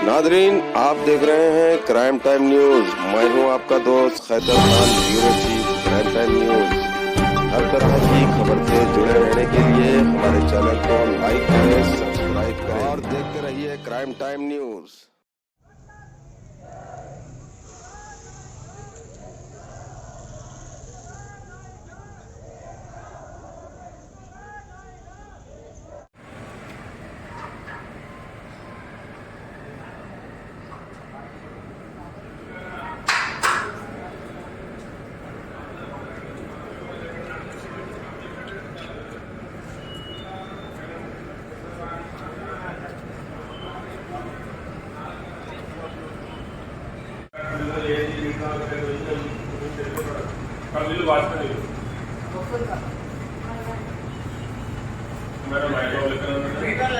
Nadreen, आप देख रहे हैं क्राइम टाइम न्यूज। मैं हूं आपका दोस्त Khaitar Khan, bureau chief crime time news. हर तरह की खबर से जुड़े रहने के लिए हमारे चैनल को लाइक करें, सब्सक्राइब करें और देखते रहिए क्राइम टाइम न्यूज।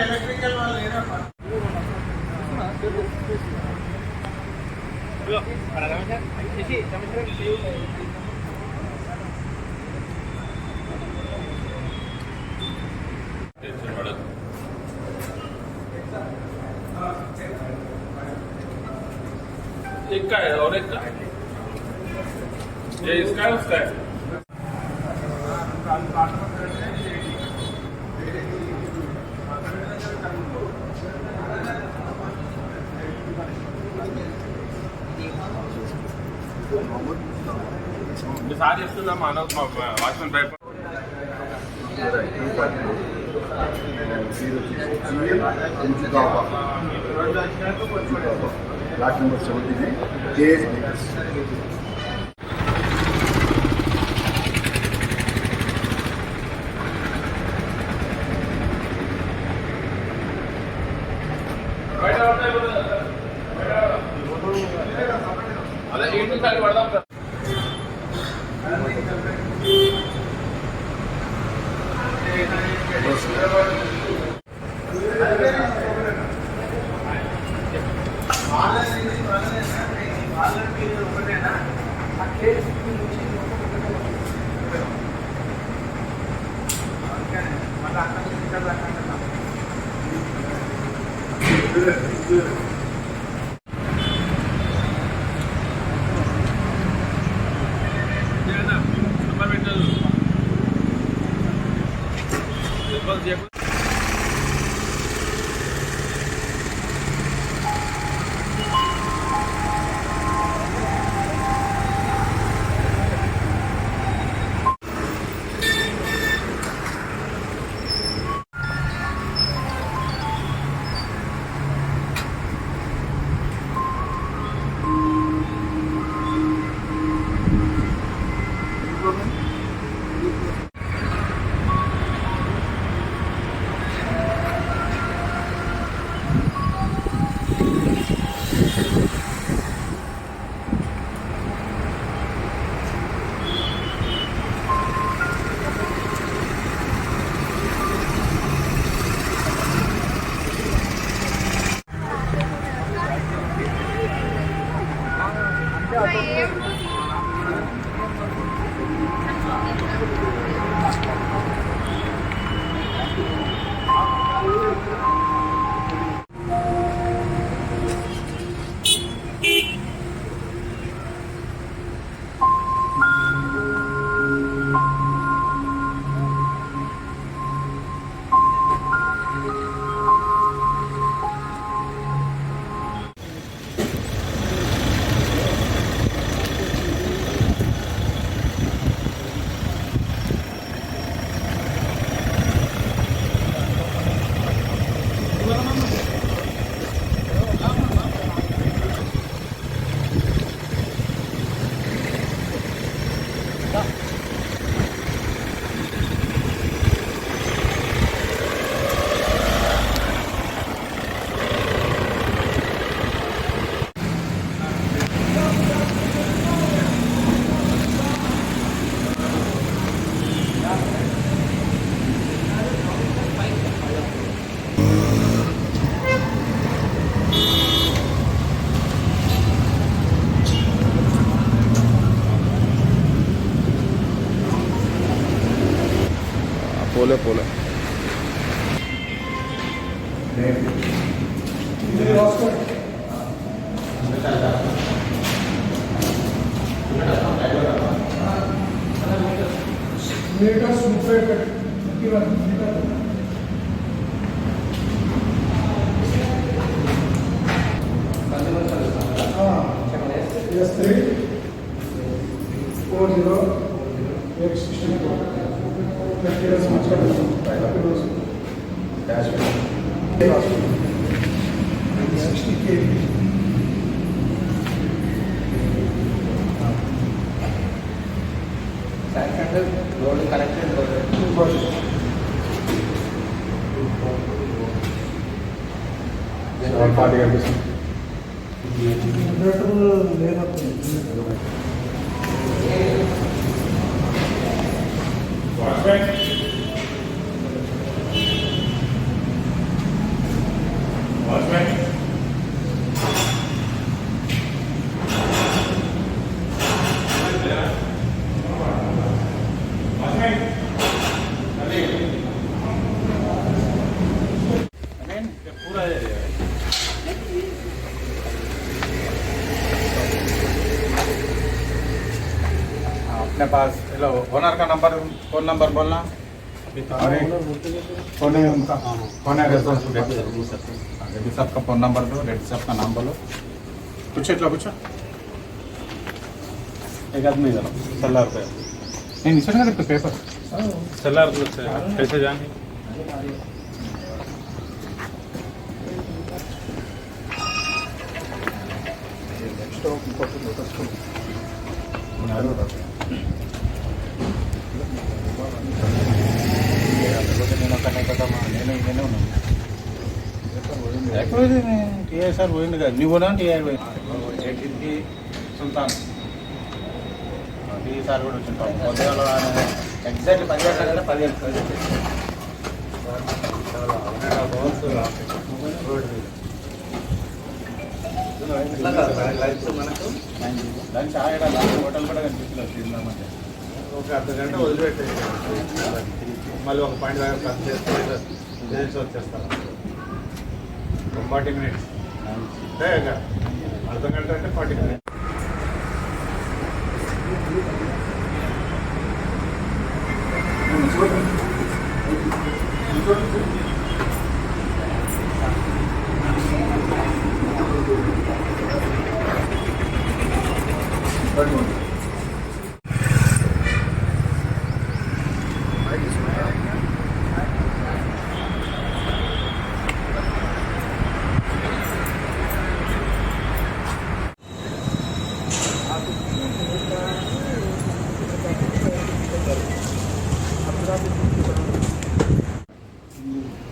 ఎలక్ట్రికల్ వాళ్ళు एक का है और एक का ये इसका है उसका है सारी इसमें मानव watchman type Lot number 73, KH Bakers. అదే ఏంటి సార్ పడదాం సార్ पोले पोले Name. రోడ్ కనెక్టెడ్ अपने पास हेलो ओनर का नंबर फ़ोन नंबर बोलना अरे फोन है उनका फोन है रेड्डी साहब का फ़ोन नंबर दो रेड्डी साहब का नाम बोलो कुछ इतना कुछ एक आदमी इधर सल्लार पे नहीं निश्चय ना पेपर सल्लार कैसे जाएंगे टीआईसार పోయింది కదా నువ్వు కూడా టీఐ పోయింది సుల్తాన్ టీఆర్ కూడా వచ్చింటాం ఎగ్జాక్ట్ 15 లంచ్ ఆగడా హోటల్ కూడా కనిపిస్తుంది తిందామంటే ఒక అర్ధ గంట వదిలిపెట్టే మళ్ళీ ఒక పాయింట్ దగ్గర కట్ చేస్తే వచ్చేస్తాను 40 మినిట్స్ అంటే అర్ధ గంట అంటే 40 మినిట్స్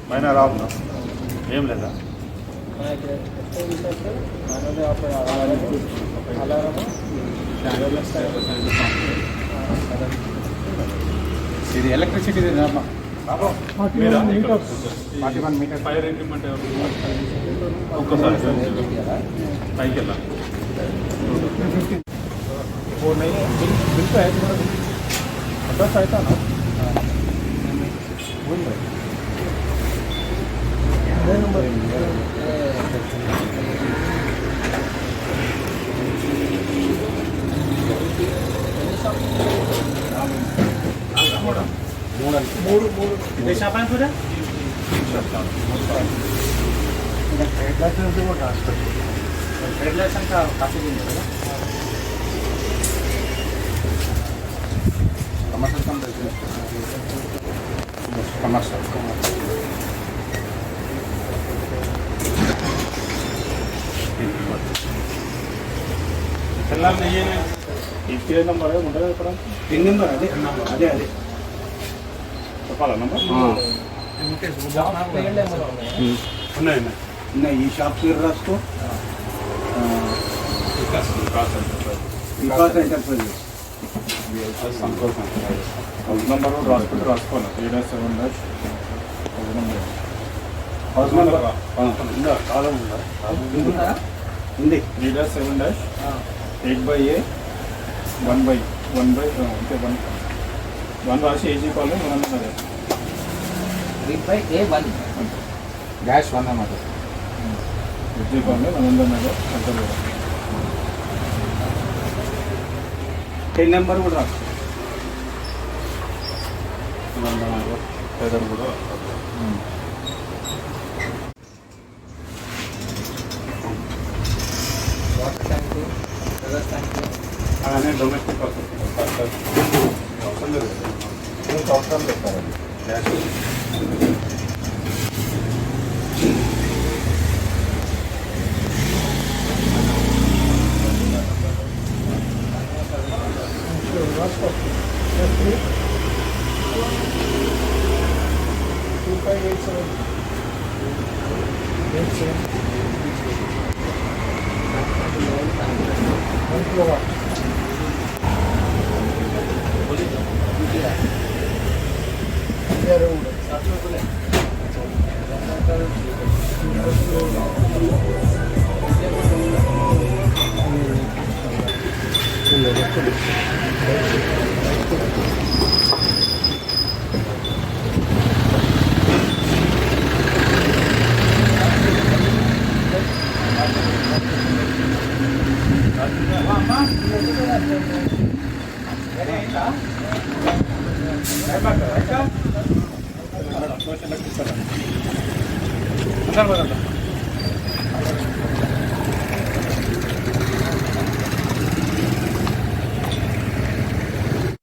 మైనా రావు ఏం లేదా ఇది ఎలక్ట్రిసిటీ ఫైర్ ఇంటిమంటే ఒక్కసారి పైకి వెళ్ళా बिल तो है तुम्हारा दस आया था ना बोल रहे మూడు దేశాపాయపూరా ట్రేడ్ లైసెన్స్ కూడా ట్రాన్స్ఫర్ ట్రేడ్ లైసెన్స్ కాపీ కదా कमर्शियल इसके नंबर है मुझे तीन नंबर अदे अदे अदे చెప్పాలా నంబర్ ఉన్నాయి नहीं ये शॉप पे रास्को विकास एंटरप्राइज संतोष हाउस नंबर राసుకోనా 3-7 हाउस नंबर ఉందా కాలం ఉందా ఉంది 3-7 8/A 1/1 అంటే 1 రాసి ఏజీ కాలం 1 అన్నది 3/A1 డాష్ 1 అన్నమాట ఏజీ కాలం 1 అన్నది అంటారు 10 నెంబర్ కూడా రాసుకో ఫెదర్ కూడా వాటర్ ట్యాంకు, రివర్స్ ట్యాంకు. అలానే డొమెస్టిక్ అవసరం లేదు. అవసరం పెట్టారండి గ్యాస్. అంటారు